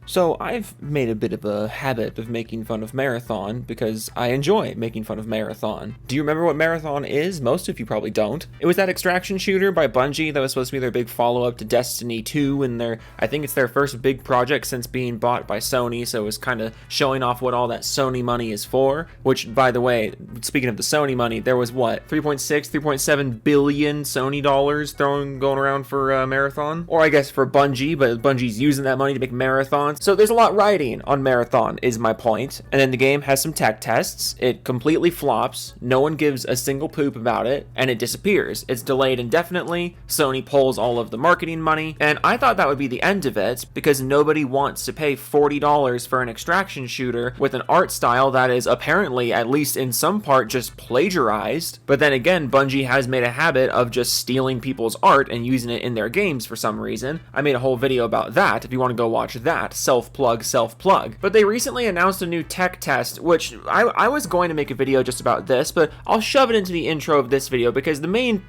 So I've made a bit of a habit of making fun of Marathon because I enjoy making fun of Marathon. Do you remember what Marathon is? Most of you probably don't. It was that extraction shooter by Bungie that was supposed to be their big follow-up to Destiny 2, and I think it's their first big project since being bought by Sony, so it was kind of showing off what all that Sony money is for, which, by the way, speaking of the Sony money, there was what, 3.7 billion Sony dollars going around for Marathon? Or I guess for Bungie, but Bungie's using that money to make Marathon. So there's a lot riding on Marathon, is my point. And then the game has some tech tests. It completely flops. No one gives a single poop about it, and it disappears. It's delayed indefinitely. Sony pulls all of the marketing money, and I thought that would be the end of it because nobody wants to pay $40 for an extraction shooter with an art style that is apparently, at least in some part, just plagiarized. But then again, Bungie has made a habit of just stealing people's art and using it in their games for some reason. I made a whole video about that if you want to go watch that. Self-plug. But they recently announced a new tech test, which I was going to make a video just about this, but I'll shove it into the intro of this video because the main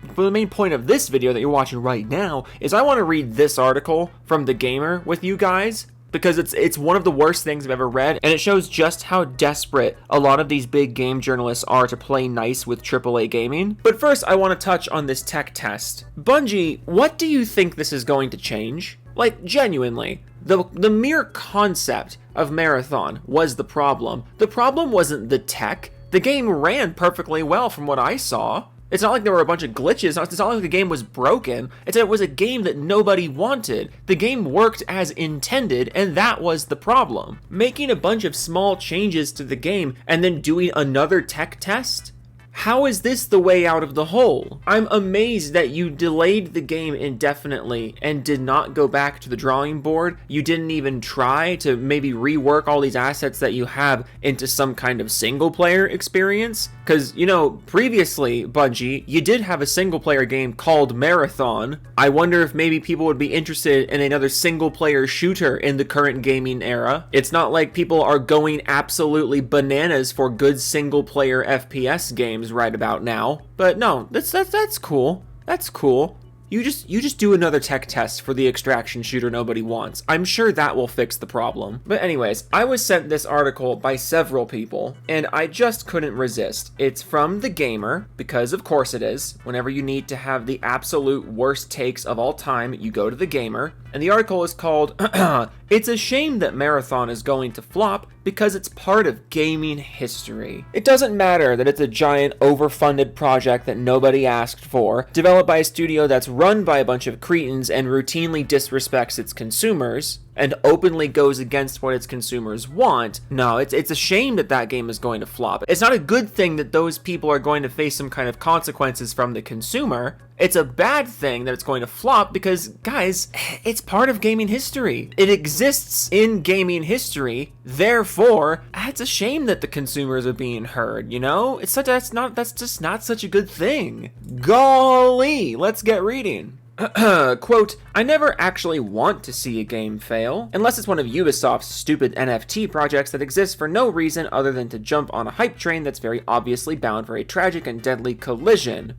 point of this video that you're watching right now is I want to read this article from The Gamer with you guys, because it's one of the worst things I've ever read, and it shows just how desperate a lot of these big game journalists are to play nice with AAA gaming. But first, I want to touch on this tech test. Bungie, what do you think this is going to change? Like, genuinely. The mere concept of Marathon was the problem. The problem wasn't the tech. The game ran perfectly well from what I saw. It's not like there were a bunch of glitches. It's not like the game was broken. It was a game that nobody wanted. The game worked as intended, and that was the problem. Making a bunch of small changes to the game and then doing another tech test? How is this the way out of the hole? I'm amazed that you delayed the game indefinitely and did not go back to the drawing board. You didn't even try to maybe rework all these assets that you have into some kind of single player experience. Because, previously, Bungie, you did have a single player game called Marathon. I wonder if maybe people would be interested in another single player shooter in the current gaming era. It's not like people are going absolutely bananas for good single player FPS games right about now. But no, that's cool. That's cool. You just do another tech test for the extraction shooter nobody wants. I'm sure that will fix the problem. But anyways, I was sent this article by several people, and I just couldn't resist. It's from The Gamer, because of course it is. Whenever you need to have the absolute worst takes of all time, you go to The Gamer. And the article is called, It's a Shame That Marathon is Going to Flop Because It's Part of Gaming History. It doesn't matter that it's a giant overfunded project that nobody asked for, developed by a studio that's run by a bunch of cretins and routinely disrespects its consumers, and openly goes against what its consumers want. No, it's a shame that game is going to flop. It's not a good thing that those people are going to face some kind of consequences from the consumer. It's a bad thing that it's going to flop because, guys, it's part of gaming history. It exists in gaming history. Therefore, it's a shame that the consumers are being heard, that's just not such a good thing. Golly, let's get reading. Quote, I never actually want to see a game fail, unless it's one of Ubisoft's stupid NFT projects that exists for no reason other than to jump on a hype train that's very obviously bound for a tragic and deadly collision.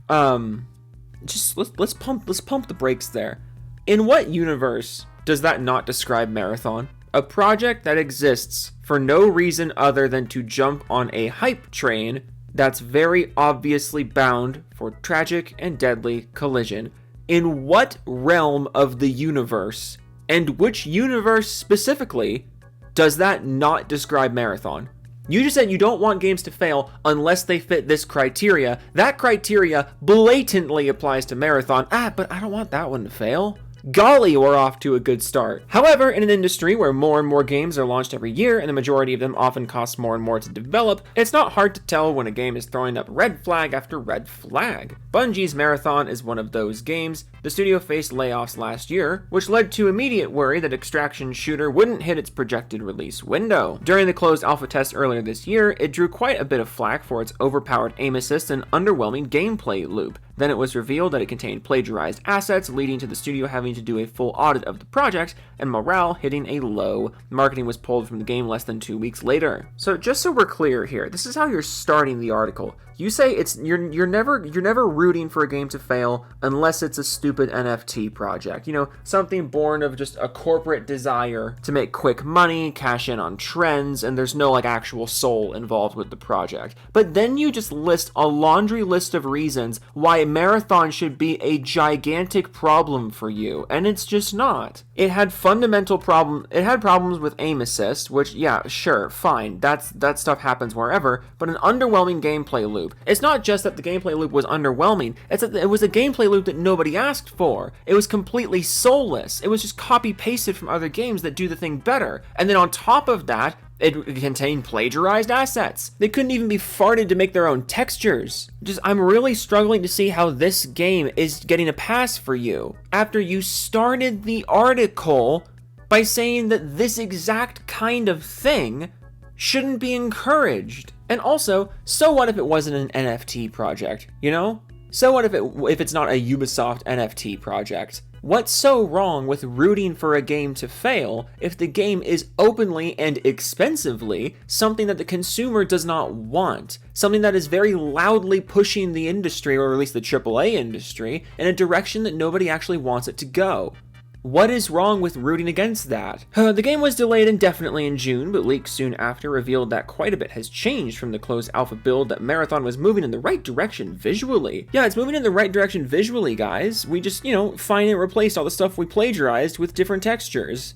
Let's pump the brakes there. In what universe does that not describe Marathon? A project that exists for no reason other than to jump on a hype train that's very obviously bound for tragic and deadly collision. In what realm of the universe, and which universe specifically, does that not describe Marathon? You just said you don't want games to fail unless they fit this criteria. That criteria blatantly applies to Marathon. But I don't want that one to fail. Golly, we're off to a good start. However, in an industry where more and more games are launched every year and the majority of them often cost more and more to develop, it's not hard to tell when a game is throwing up red flag after red flag. Bungie's Marathon is one of those games. The studio faced layoffs last year, which led to immediate worry that Extraction Shooter wouldn't hit its projected release window. During the closed alpha test earlier this year, it drew quite a bit of flack for its overpowered aim assist and underwhelming gameplay loop. Then it was revealed that it contained plagiarized assets, leading to the studio having having to do a full audit of the project, and morale hitting a low. Marketing was pulled from the game less than 2 weeks later. So just so we're clear here, this is how you're starting the article. You say you're never rooting for a game to fail unless it's a stupid NFT project. You know, something born of just a corporate desire to make quick money, cash in on trends, and there's no like actual soul involved with the project. But then you just list a laundry list of reasons why Marathon should be a gigantic problem for you, and it's just not. It had problems with aim assist, which yeah, sure, fine. That stuff happens wherever, but an underwhelming gameplay loop. It's not just that the gameplay loop was underwhelming, it's that it was a gameplay loop that nobody asked for. It was completely soulless. It was just copy-pasted from other games that do the thing better. And then on top of that, it contained plagiarized assets. They couldn't even be farted to make their own textures. I'm really struggling to see how this game is getting a pass for you after you started the article by saying that this exact kind of thing shouldn't be encouraged. And also, so what if it wasn't an NFT project, you know? So what if it's not a Ubisoft NFT project? What's so wrong with rooting for a game to fail if the game is openly and expensively something that the consumer does not want? Something that is very loudly pushing the industry, or at least the AAA industry, in a direction that nobody actually wants it to go. What is wrong with rooting against that? The game was delayed indefinitely in June, but leaks soon after revealed that quite a bit has changed from the closed alpha build, that Marathon was moving in the right direction visually. Yeah, it's moving in the right direction visually, guys. We just, finally replaced all the stuff we plagiarized with different textures.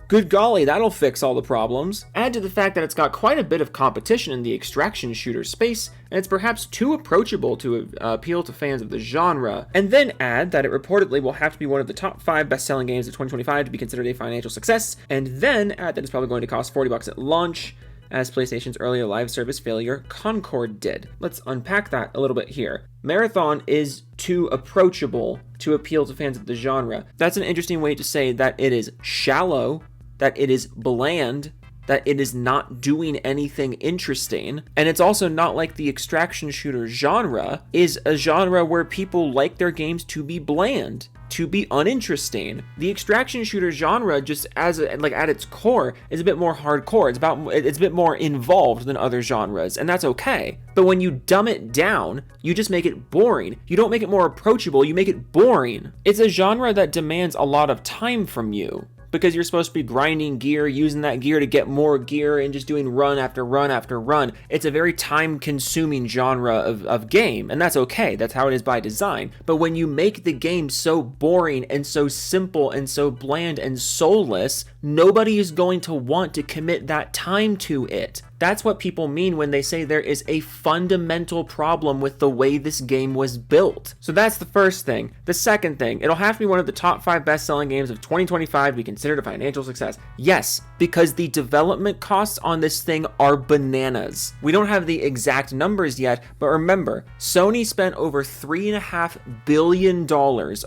Good golly, that'll fix all the problems. Add to the fact that it's got quite a bit of competition in the extraction shooter space, and it's perhaps too approachable to appeal to fans of the genre. And then add that it reportedly will have to be one of the top 5 best-selling games of 2025 to be considered a financial success, and then add that it's probably going to cost $40 at launch, as PlayStation's earlier live service failure, Concord, did. Let's unpack that a little bit here. Marathon is too approachable to appeal to fans of the genre. That's an interesting way to say that it is shallow, that it is bland, that it is not doing anything interesting. And it's also not like the extraction shooter genre is a genre where people like their games to be bland, to be uninteresting. The extraction shooter genre, just at its core, is a bit more hardcore. It's a bit more involved than other genres, and that's okay. But when you dumb it down, you just make it boring. You don't make it more approachable, you make it boring. It's a genre that demands a lot of time from you, because you're supposed to be grinding gear, using that gear to get more gear, and just doing run after run after run. It's a very time-consuming genre of game, and that's okay. That's how it is by design. But when you make the game so boring and so simple and so bland and soulless, nobody is going to want to commit that time to it. That's what people mean when they say there is a fundamental problem with the way this game was built. So that's the first thing. The second thing, it'll have to be one of the top 5 best-selling games of 2025 to be considered a financial success. Yes, because the development costs on this thing are bananas. We don't have the exact numbers yet, but remember, Sony spent over $3.5 billion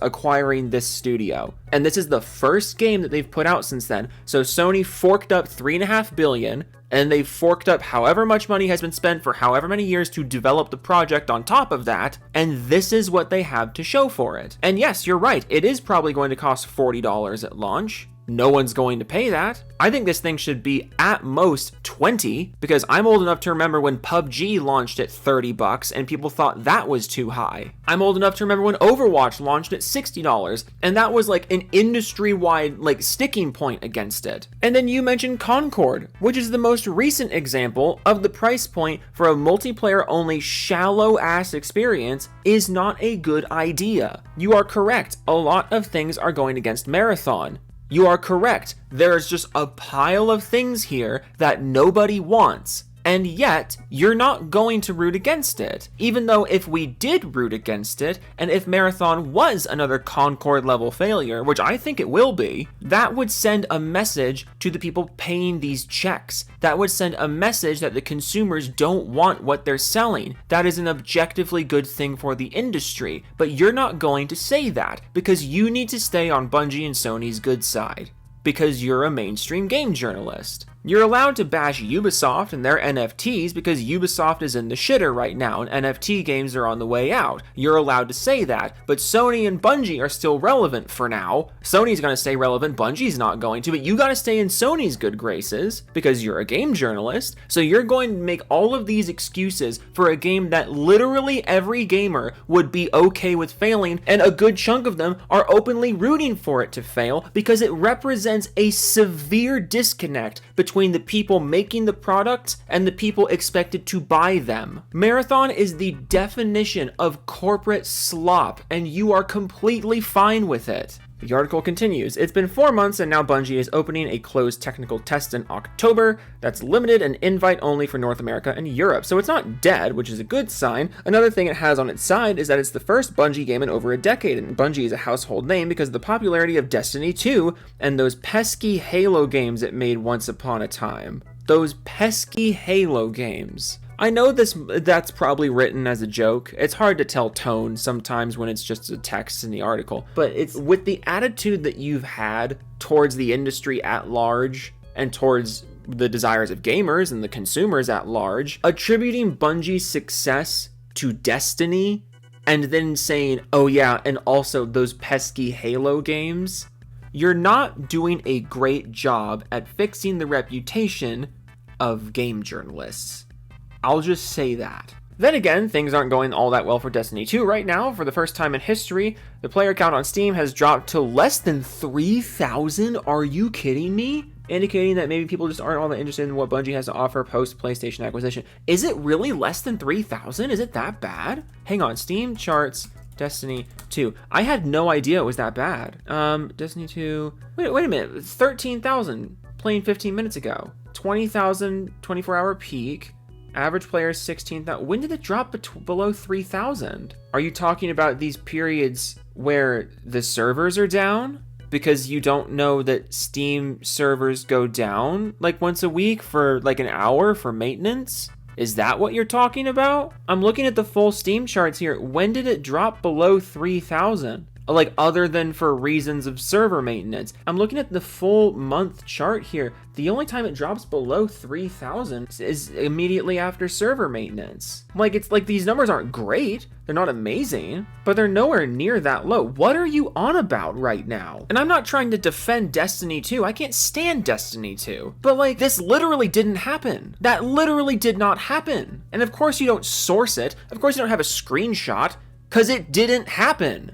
acquiring this studio. And this is the first game that they've put out since then. So Sony forked up $3.5 billion, and they forked up however much money has been spent for however many years to develop the project on top of that, and this is what they have to show for it. And yes, you're right, it is probably going to cost $40 at launch. No one's going to pay that. I think this thing should be at most $20, because I'm old enough to remember when PUBG launched at $30 and people thought that was too high. I'm old enough to remember when Overwatch launched at $60, and that was like an industry-wide sticking point against it. And then you mentioned Concord, which is the most recent example of the price point for a multiplayer-only shallow-ass experience is not a good idea. You are correct, a lot of things are going against Marathon. You are correct. There's just a pile of things here that nobody wants, and yet you're not going to root against it. Even though if we did root against it, and if Marathon was another Concord level failure, which I think it will be, that would send a message to the people paying these checks. That would send a message that the consumers don't want what they're selling. That is an objectively good thing for the industry, but you're not going to say that because you need to stay on Bungie and Sony's good side, because you're a mainstream game journalist. You're allowed to bash Ubisoft and their NFTs because Ubisoft is in the shitter right now and NFT games are on the way out. You're allowed to say that, but Sony and Bungie are still relevant for now. Sony's going to stay relevant, Bungie's not going to, but you got to stay in Sony's good graces because you're a game journalist. So you're going to make all of these excuses for a game that literally every gamer would be okay with failing, and a good chunk of them are openly rooting for it to fail because it represents a severe disconnect between the people making the products and the people expected to buy them. Marathon is the definition of corporate slop, and you are completely fine with it. The article continues, it's been 4 months and now Bungie is opening a closed technical test in October that's limited and invite only for North America and Europe, so it's not dead, which is a good sign. Another thing it has on its side is that it's the first Bungie game in over a decade, and Bungie is a household name because of the popularity of Destiny 2 and those pesky Halo games it made once upon a time. Those pesky Halo games. I know that's probably written as a joke. It's hard to tell tone sometimes when it's just a text in the article, but it's with the attitude that you've had towards the industry at large and towards the desires of gamers and the consumers at large, attributing Bungie's success to Destiny and then saying, oh yeah, and also those pesky Halo games. You're not doing a great job at fixing the reputation of game journalists. I'll just say that. Then again, things aren't going all that well for Destiny 2 right now. For the first time in history, the player count on Steam has dropped to less than 3,000. Are you kidding me? Indicating that maybe people just aren't all that interested in what Bungie has to offer post PlayStation acquisition. Is it really less than 3,000? Is it that bad? Hang on, Steam charts, Destiny 2. I had no idea it was that bad. Destiny 2, wait a minute, 13,000 playing 15 minutes ago. 20,000 24-hour peak. Average players 16,000. When did it drop below 3,000? Are you talking about these periods where the servers are down? Because you don't know that Steam servers go down like once a week for like an hour for maintenance? Is that what you're talking about? I'm looking at the full Steam charts here. When did it drop below 3,000? Like other than for reasons of server maintenance. I'm looking at the full month chart here. The only time it drops below 3,000 is immediately after server maintenance. Like, it's like these numbers aren't great. They're not amazing, but they're nowhere near that low. What are you on about right now? And I'm not trying to defend Destiny 2. I can't stand Destiny 2. But like, this literally didn't happen. That literally did not happen. And of course you don't source it. Of course you don't have a screenshot, because it didn't happen.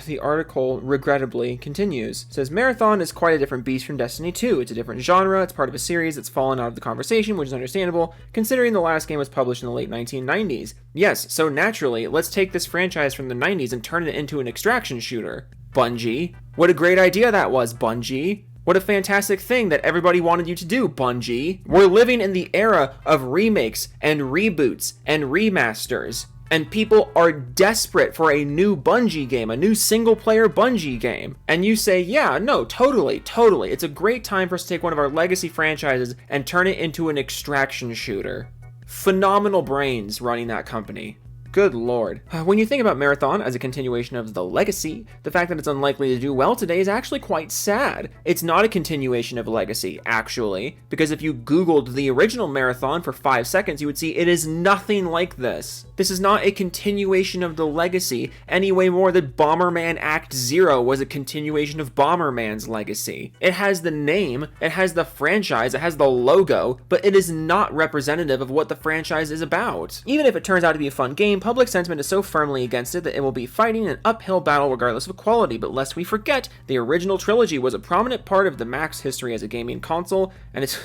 The article, regrettably, continues. It says, Marathon is quite a different beast from Destiny 2. It's a different genre. It's part of a series that's fallen out of the conversation, which is understandable, considering the last game was published in the late 1990s. Yes, so naturally, let's take this franchise from the 90s and turn it into an extraction shooter. Bungie. What a great idea that was, Bungie. What a fantastic thing that everybody wanted you to do, Bungie. We're living in the era of remakes and reboots and remasters. And people are desperate for a new Bungie game, a new single-player Bungie game. And you say, yeah, no, totally. It's a great time for us to take one of our legacy franchises and turn it into an extraction shooter. Phenomenal brains running that company. Good lord. When you think about Marathon as a continuation of the legacy, the fact that it's unlikely to do well today is actually quite sad. It's not a continuation of legacy, actually, because if you Googled the original Marathon for 5 seconds, you would see it is nothing like this. This is not a continuation of the legacy any way more than Bomberman Act Zero was a continuation of Bomberman's legacy. It has the name, it has the franchise, it has the logo, but it is not representative of what the franchise is about. Even if it turns out to be a fun game, public sentiment is so firmly against it that it will be fighting an uphill battle regardless of quality. But lest we forget, the original trilogy was a prominent part of the Mac's history as a gaming console, and it's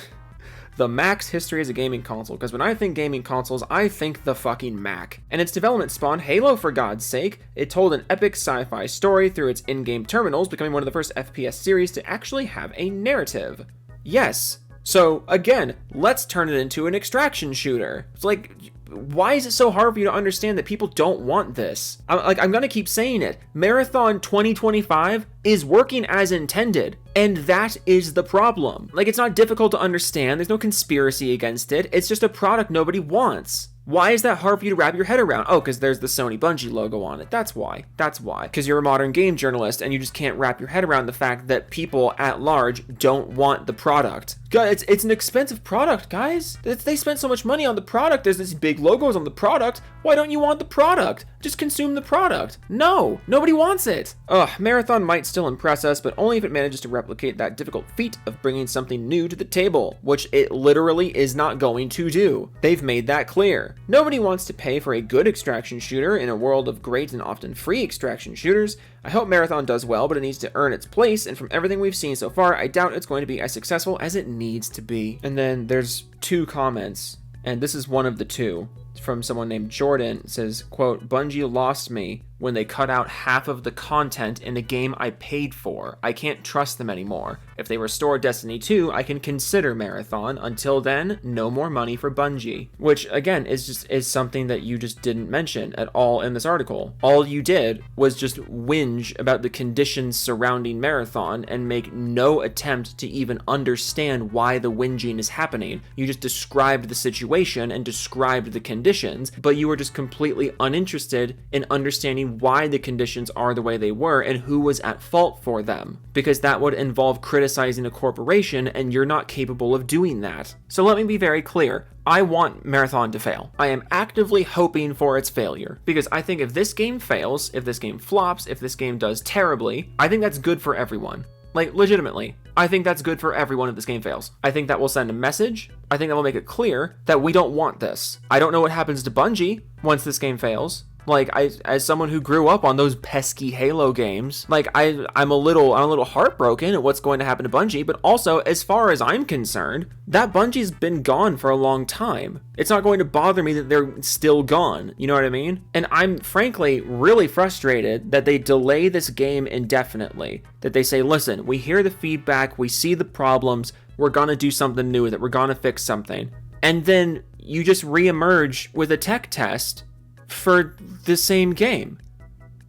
the Mac's history as a gaming console, because when I think gaming consoles, I think the fucking Mac. And its development spawned Halo, for God's sake. It told an epic sci-fi story through its in-game terminals, becoming one of the first FPS series to actually have a narrative. Yes. So, again, let's turn it into an extraction shooter. It's like, why is it so hard for you to understand that people don't want this? I'm gonna keep saying it. Marathon 2025 is working as intended, and that is the problem. Like, it's not difficult to understand. There's no conspiracy against it. It's just a product nobody wants. Why is that hard for you to wrap your head around? Oh, because there's the Sony Bungie logo on it. That's why. Because you're a modern game journalist and you just can't wrap your head around the fact that people at large don't want the product. God, it's an expensive product, guys. They spent so much money on the product. There's these big logos on the product. Why don't you want the product? Just consume the product. No, nobody wants it. Ugh, Marathon might still impress us, but only if it manages to replicate that difficult feat of bringing something new to the table, which it literally is not going to do. They've made that clear. Nobody wants to pay for a good extraction shooter in a world of great and often free extraction shooters. I hope Marathon does well, but it needs to earn its place, and from everything we've seen so far, I doubt it's going to be as successful as it needs to be. And then there's 2 comments, and this is one of the 2. It's from someone named Jordan. It says, quote, Bungie lost me when they cut out half of the content in a game I paid for. I can't trust them anymore. If they restore Destiny 2, I can consider Marathon. Until then, no more money for Bungie. Which, again, is something that you just didn't mention at all in this article. All you did was just whinge about the conditions surrounding Marathon and make no attempt to even understand why the whinging is happening. You just described the situation and described the conditions, but you were just completely uninterested in understanding why the conditions are the way they were and who was at fault for them, because that would involve criticizing a corporation, and you're not capable of doing that. So let me be very clear. I want Marathon to fail. I am actively hoping for its failure, because I think if this game fails, if this game flops, if this game does terribly, I think that's good for everyone. Like, legitimately, I think that's good for everyone if this game fails. I think that will send a message. I think that will make it clear that we don't want this. I don't know what happens to Bungie once this game fails. Like, as someone who grew up on those pesky Halo games, like, I'm a little heartbroken at what's going to happen to Bungie, but also, as far as I'm concerned, that Bungie's been gone for a long time. It's not going to bother me that they're still gone, you know what I mean? And I'm frankly really frustrated that they delay this game indefinitely, that they say, listen, we hear the feedback, we see the problems, we're gonna do something new with it, we're gonna fix something. And then you just reemerge with a tech test for the same game.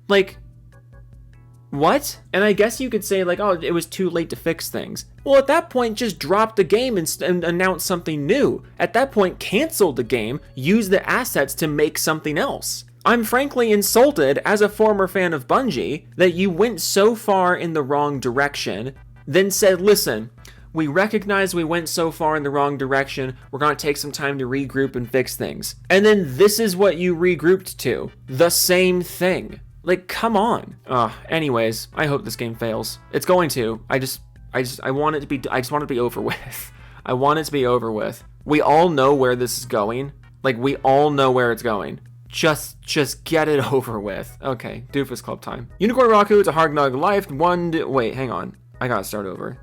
Like, what? And I guess you could say, like, oh, it was too late to fix things. Well, at that point, just drop the game and announce something new. At that point, cancel the game, use the assets to make something else. I'm frankly insulted as a former fan of Bungie that you went so far in the wrong direction, then said, listen, we recognize we went so far in the wrong direction, we're gonna take some time to regroup and fix things. And then this is what you regrouped to. The same thing. Like, come on. Anyways, I hope this game fails. It's going to. I just want it to be, I just want it to be over with. I want it to be over with. We all know where this is going. Like, we all know where it's going. Just get it over with. Okay, Doofus Club time. Unicorn Raku, it's a hard nug life. Wait, hang on. I gotta start over.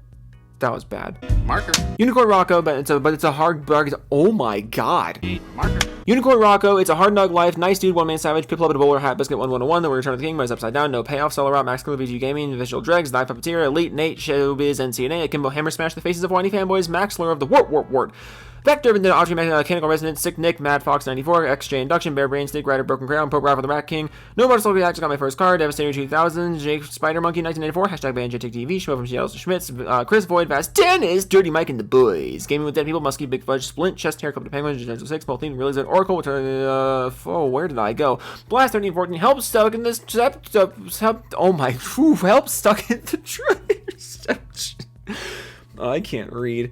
That was bad. Marker. Unicorn Rocco, but it's a hard bug. Oh my god. Marker. Unicorn Rocco, it's a hard nug life. Nice dude, one man savage, people up in a bowler hat, biscuit 1101, the Return of the King, but it's upside down, no payoff, Solar Rock, Max Killer, VG Gaming, Visual Dregs, Knife Puppeteer, Elite, Nate, Showbiz, NCNA, Akimbo Hammer Smash, the faces of whiny fanboys, Max Slur of the Wart. Vector, the Audrey Mechanical Resonance, Sick Nick, Mad Fox 94, XJ Induction, Bear Brain, Snake Rider, Broken Crown, Pope Ralph the Rat King, No Motorcycle Reaction, got my first card, Devastator 2000, Jake Spider Monkey 1994, hashtag Banjo TV, Show from Seattle Schmitz, Chris Void, Vast Dennis, Dirty Mike and the Boys, Gaming with Dead People, Muskie, Big Fudge, Splint, Chest Hair, Couple of Penguins, Gentle 6, Polthene, Realize Oracle, where did I go? Blast 1314, Help Stuck in this, Help Stuck in the Treasure. I can't read.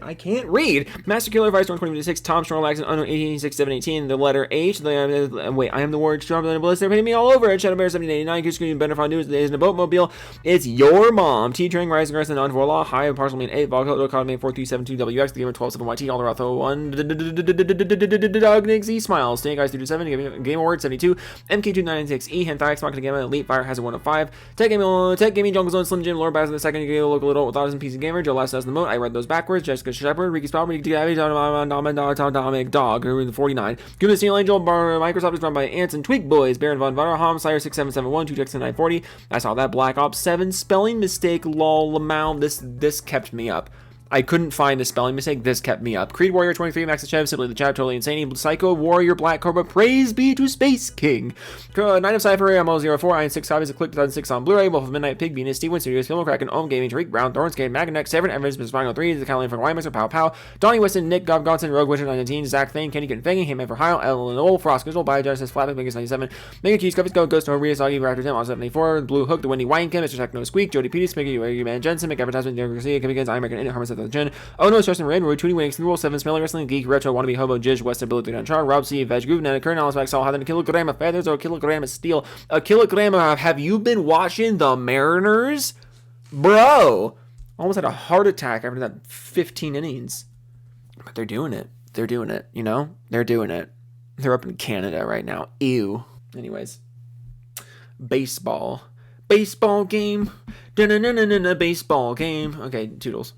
I can't read. Master Killer, Vice 2026, Tom Snorlax, and Unknown 186, the letter H, wait, I am the word stronger than a blister, hitting me all over it. Shadow Bear 1789, Goose Green, Benefon News, is in a boatmobile. It's your mom. T-Train, Rising Rest, and On for Law, High, Parcel Mean 8, Volcano, Economy 4372WX, the Gamer 127YT, All the Roth 01, Dog Nick Z Smiles, Snake Eyes 327, Game Award 72, MK296E, Hentai X Machina Gamma, Elite Fire Hazard 105, Tech Gaming, Jungle Zone, Slim Jim, Lord Bass in the second, local adult with autism, PC Gamer, Joe Last Us in the Moat, I read those backwards, Jessica Shepard, Ricky Spalmer, Dog, who in the 49. Give the Steel Angel, Microsoft is run by Ants and Tweak Boys, Baron Von Vara, Homsire 6771, 2 Jackson 940. I saw that Black Ops 7 spelling mistake, lol, Lamau. This kept me up. I couldn't find a spelling mistake. This kept me up. Creed Warrior 23, Max the Chev, Simply the Chat, Totally Insane, Psycho Warrior, Black Cobra, Praise be to Space King. Night of Cypher, MO04, Iron 6 copies of Click 2006 on Blu-ray, Wolf of Midnight, Pig, Venus, Steven Studios, Film Kraken, Ohm Gaming, Tariq Brown, Thornscape, Maganex, Severin Evans, Miss Final 3, The Caroline from Weimer, Pow Pow, Donnie Weston, Nick Gob Gonson, Rogue Witcher 19, Zach Thane, Kenny Fanging, Hitman for Heil, Ellen Old, Frost Crystal, Biogenesis, Flatback, Biggest 97, Mega Keys, Cuffs Go, Ghost, Maria, Soggy, Raptor 10, on 74, Blue Hook, The Windy Winecam, Mr. Techno Squeak, Jody Petey, Mickey, Man Jensen, Mick Advertisement, Derek Garcia, Kevin Gans, Iron American, Harmon, Seth Jen, Oh No, Justin Red, Roy, Tootie Winks, Rule 7, Smelly Wrestling, Geek, Retro, Wannabe, Hobo, Jiz, West Ability, Dan Char, Rob C, Veg, Groove, Nana, Kern, Alice, Max, All, Had a kilogram of feathers or a kilogram of steel. A kilogram of, have you been watching the Mariners? Bro! Almost had a heart attack after that 15 innings. But they're doing it. They're doing it, you know? They're doing it. They're up in Canada right now. Ew. Anyways. Baseball. Baseball game. Da-na-na-na-na-na, baseball game. Okay, toodles.